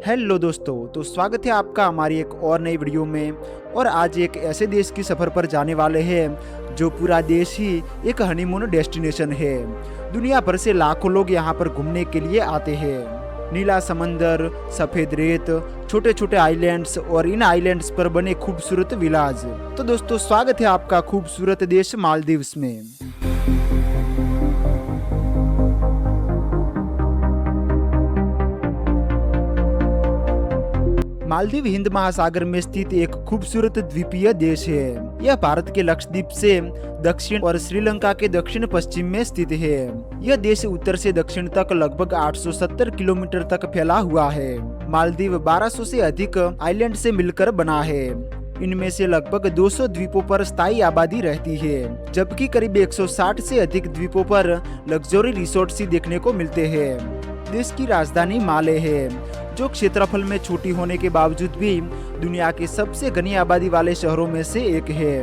Hello दोस्तों, तो स्वागत है आपका हमारी एक और नई वीडियो में। और आज एक ऐसे देश की सफ़र पर जाने वाले हैं जो पूरा देश ही एक हनीमून डेस्टिनेशन है। दुनिया भर से लाखों लोग यहाँ पर घूमने के लिए आते हैं। नीला समंदर, सफ़ेद रेत, छोटे छोटे आइलैंड्स और इन आइलैंड्स पर बने खूबसूरत विलाज। तो दोस्तों, स्वागत है आपका खूबसूरत देश मालदीव्स में। मालदीव हिंद महासागर में स्थित एक खूबसूरत द्वीपीय देश है। यह भारत के लक्षद्वीप से दक्षिण और श्रीलंका के दक्षिण पश्चिम में स्थित है। यह देश उत्तर से दक्षिण तक लगभग 870 किलोमीटर तक फैला हुआ है। मालदीव 1200 से अधिक आइलैंड से मिलकर बना है। इनमें से लगभग 200 द्वीपों पर स्थायी आबादी रहती है, जबकि करीब 160 से अधिक द्वीपों पर लग्जरी रिसोर्ट्स ही देखने को मिलते हैं। देश की राजधानी माले है, जो क्षेत्रफल में छोटी होने के बावजूद भी दुनिया के सबसे घनी आबादी वाले शहरों में से एक है।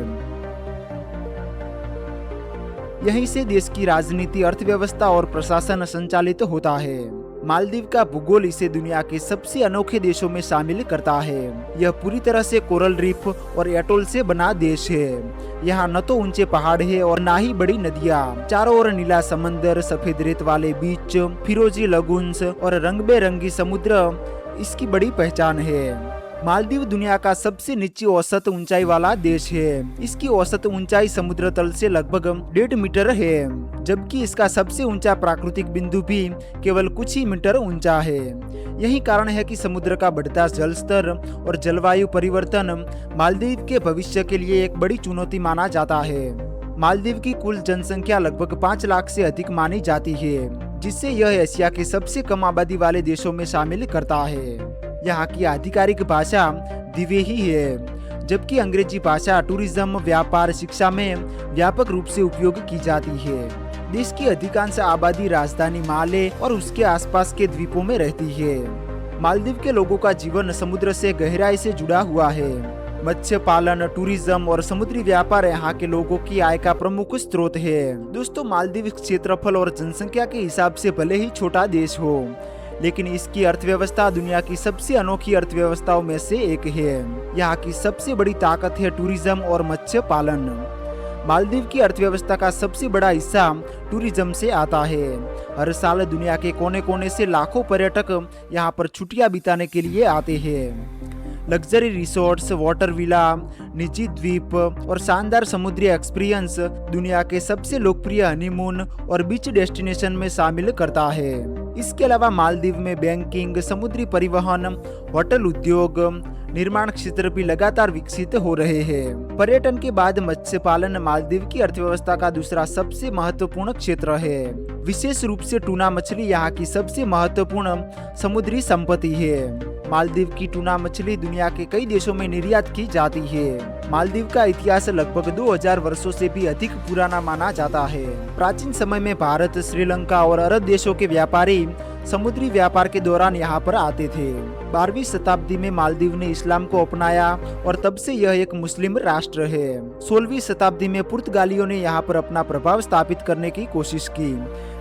यहीं से देश की राजनीति, अर्थव्यवस्था और प्रशासन संचालित होता है। मालदीव का भूगोल इसे दुनिया के सबसे अनोखे देशों में शामिल करता है। यह पूरी तरह से कोरल रीफ और एटोल से बना देश है। यहाँ न तो ऊंचे पहाड़ है और न ही बड़ी नदियाँ। चारों ओर नीला समंदर, सफेद रेत वाले बीच, फिरोजी लगून्स और रंग बेरंगी समुद्र इसकी बड़ी पहचान है। मालदीव दुनिया का सबसे निचली औसत ऊंचाई वाला देश है। इसकी औसत ऊंचाई समुद्र तल से लगभग 1.5 मीटर है, जबकि इसका सबसे ऊंचा प्राकृतिक बिंदु भी केवल कुछ ही मीटर ऊंचा है। यही कारण है कि समुद्र का बढ़ता जल स्तर और जलवायु परिवर्तन मालदीव के भविष्य के लिए एक बड़ी चुनौती माना जाता है। मालदीव की कुल जनसंख्या लगभग 5 लाख से अधिक मानी जाती है, जिससे यह एशिया के सबसे कम आबादी वाले देशों में शामिल करता है। यहाँ की आधिकारिक भाषा दिवेही है, जबकि अंग्रेजी भाषा टूरिज्म, व्यापार, शिक्षा में व्यापक रूप से उपयोग की जाती है। देश की अधिकांश आबादी राजधानी माले और उसके आसपास के द्वीपों में रहती है। मालदीव के लोगों का जीवन समुद्र से गहराई से जुड़ा हुआ है। मत्स्य पालन, टूरिज्म और समुद्री व्यापार यहाँ के लोगों की आय का प्रमुख स्रोत है। दोस्तों, मालदीव क्षेत्रफल और जनसंख्या के हिसाब से भले ही छोटा देश हो, लेकिन इसकी अर्थव्यवस्था दुनिया की सबसे अनोखी अर्थव्यवस्थाओं में से एक है। यहाँ की सबसे बड़ी ताकत है टूरिज्म और मत्स्य पालन। मालदीव की अर्थव्यवस्था का सबसे बड़ा हिस्सा टूरिज्म से आता है। हर साल दुनिया के कोने कोने से लाखों पर्यटक यहाँ पर छुट्टियां बिताने के लिए आते हैं। लग्जरी रिसोर्ट्स, वाटर विला, निजी द्वीप और शानदार समुद्री एक्सपीरियंस दुनिया के सबसे लोकप्रिय हनीमून और बीच डेस्टिनेशन में शामिल करता है। इसके अलावा मालदीव में बैंकिंग, समुद्री परिवहन, होटल उद्योग, निर्माण क्षेत्र भी लगातार विकसित हो रहे हैं। पर्यटन के बाद मत्स्य पालन मालदीव की अर्थव्यवस्था का दूसरा सबसे महत्वपूर्ण क्षेत्र है। विशेष रूप से टूना मछली यहाँ की सबसे महत्वपूर्ण समुद्री संपत्ति है। मालदीव की टूना मछली दुनिया के कई देशों में निर्यात की जाती है। मालदीव का इतिहास लगभग 2000 वर्षों से भी अधिक पुराना माना जाता है। प्राचीन समय में भारत, श्रीलंका और अरब देशों के व्यापारी समुद्री व्यापार के दौरान यहाँ पर आते थे। 12वीं शताब्दी में मालदीव ने इस्लाम को अपनाया और तब से यह एक मुस्लिम राष्ट्र है। 16वीं शताब्दी में पुर्तगालियों ने यहाँ पर अपना प्रभाव स्थापित करने की कोशिश की,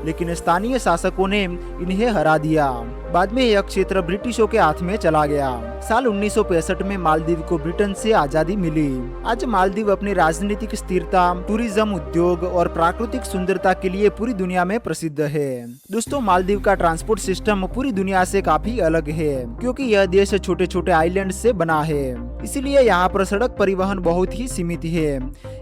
लेकिन स्थानीय शासकों ने इन्हें हरा दिया। बाद में यह क्षेत्र ब्रिटिशों के हाथ में चला गया। साल 1965 में मालदीव को ब्रिटेन से आजादी मिली। आज मालदीव अपनी राजनीतिक स्थिरता, टूरिज्म उद्योग और प्राकृतिक सुंदरता के लिए पूरी दुनिया में प्रसिद्ध है। दोस्तों, मालदीव का ट्रांसपोर्ट सिस्टम पूरी दुनिया से काफी अलग है, क्योंकि यह देश छोटे छोटे आइलैंड से बना है। इसलिए यहाँ पर सड़क परिवहन बहुत ही सीमित है।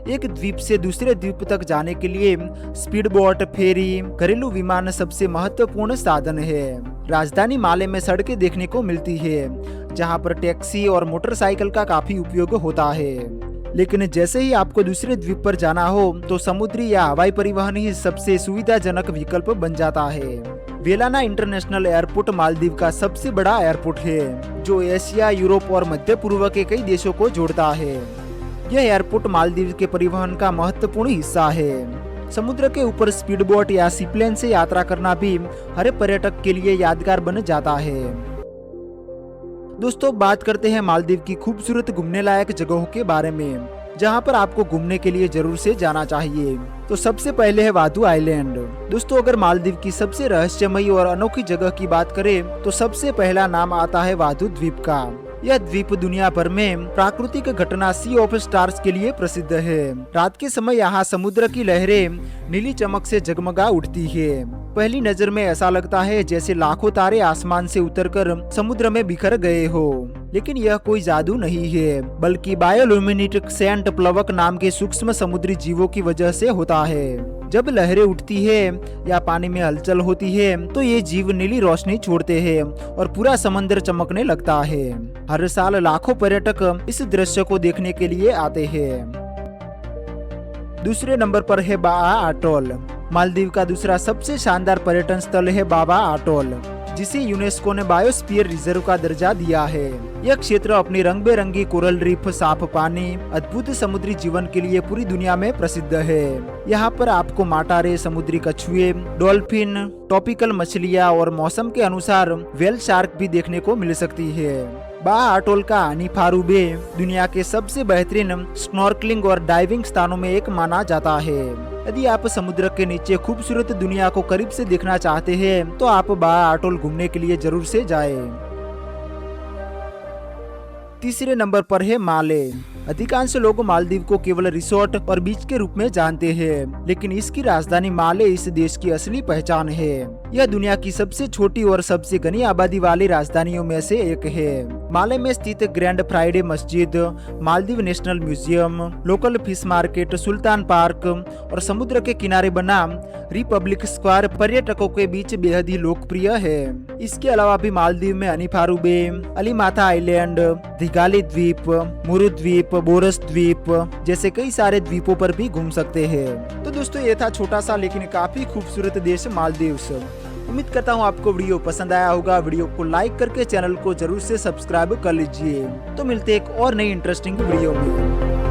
एक द्वीप से दूसरे द्वीप तक जाने के लिए स्पीड बोट, फेरी, घरेलू विमान सबसे महत्वपूर्ण साधन है। राजधानी माले में सड़कें देखने को मिलती है, जहां पर टैक्सी और मोटरसाइकिल का काफी उपयोग होता है। लेकिन जैसे ही आपको दूसरे द्वीप पर जाना हो, तो समुद्री या हवाई परिवहन ही सबसे सुविधाजनक विकल्प बन जाता है। वेलाना इंटरनेशनल एयरपोर्ट मालदीव का सबसे बड़ा एयरपोर्ट है, जो एशिया, यूरोप और मध्य पूर्व के कई देशों को जोड़ता है। यह एयरपोर्ट मालदीव के परिवहन का महत्वपूर्ण हिस्सा है। समुद्र के ऊपर स्पीड बोट या सीप्लेन से यात्रा करना भी हर पर्यटक के लिए यादगार बन जाता है। दोस्तों, बात करते हैं मालदीव की खूबसूरत घूमने लायक जगहों के बारे में। जहाँ पर आपको घूमने के लिए जरूर से जाना चाहिए। तो सबसे पहले है वादू आइलैंड। दोस्तों, अगर मालदीव की सबसे रहस्यमयी और अनोखी जगह की बात करें तो सबसे पहला नाम आता है वादू द्वीप का। यह द्वीप दुनिया भर में प्राकृतिक घटना सी ऑफ स्टार्स के लिए प्रसिद्ध है। रात के समय यहाँ समुद्र की लहरें नीली चमक से जगमगा उठती है। पहली नजर में ऐसा लगता है जैसे लाखों तारे आसमान से उतरकर समुद्र में बिखर गए हो, लेकिन यह कोई जादू नहीं है, बल्कि बायोल्यूमिनेटिक सैंड प्लवक नाम के सूक्ष्म समुद्री जीवों की वजह से होता है। जब लहरें उठती है या पानी में हलचल होती है तो ये जीव नीली रोशनी छोड़ते हैं और पूरा समंदर चमकने लगता है। हर साल लाखों पर्यटक इस दृश्य को देखने के लिए आते हैं। दूसरे नंबर पर है बाआ अटोल। मालदीव का दूसरा सबसे शानदार पर्यटन स्थल है बाबा अटोल, जिसे यूनेस्को ने बायोस्फीयर रिजर्व का दर्जा दिया है। यह क्षेत्र अपनी रंग बिरंगी कोरल रीफ, साफ पानी, अद्भुत समुद्री जीवन के लिए पूरी दुनिया में प्रसिद्ध है। यहाँ पर आपको माटारे, समुद्री कछुए, डॉल्फिन, ट्रॉपिकल मछलियाँ और मौसम के अनुसार वेल शार्क भी देखने को मिल सकती है। बाआ अटोल का अनीफारू बे दुनिया के सबसे बेहतरीन स्नॉर्कलिंग और डाइविंग स्थानों में एक माना जाता है। यदि आप समुद्र के नीचे खूबसूरत दुनिया को करीब से देखना चाहते हैं तो आप बाआ अटोल घूमने के लिए जरूर से जाएं। तीसरे नंबर पर है माले। अधिकांश लोग मालदीव को केवल रिसोर्ट और बीच के रूप में जानते हैं, लेकिन इसकी राजधानी माले इस देश की असली पहचान है। यह दुनिया की सबसे छोटी और सबसे घनी आबादी वाली राजधानियों में से एक है। माले में स्थित ग्रैंड फ्राइडे मस्जिद, Maldives national museum, local fish market, Sultan park और समुद्र के किनारे बना रिपब्लिक स्क्वायर पर्यटकों के बीच बेहद ही लोकप्रिय है। इसके अलावा भी मालदीव में अनीफारू बे, अलीमाथा आइलैंड, दिगाली द्वीप, मुरु द्वीप, बोरस द्वीप जैसे कई सारे द्वीपों पर भी घूम सकते हैं। तो दोस्तों, ये था छोटा सा लेकिन काफी खूबसूरत देश मालदीव। उम्मीद करता हूँ आपको वीडियो पसंद आया होगा। वीडियो को लाइक करके चैनल को जरूर से सब्सक्राइब कर लीजिए। तो मिलते हैं एक और नई इंटरेस्टिंग वीडियो में।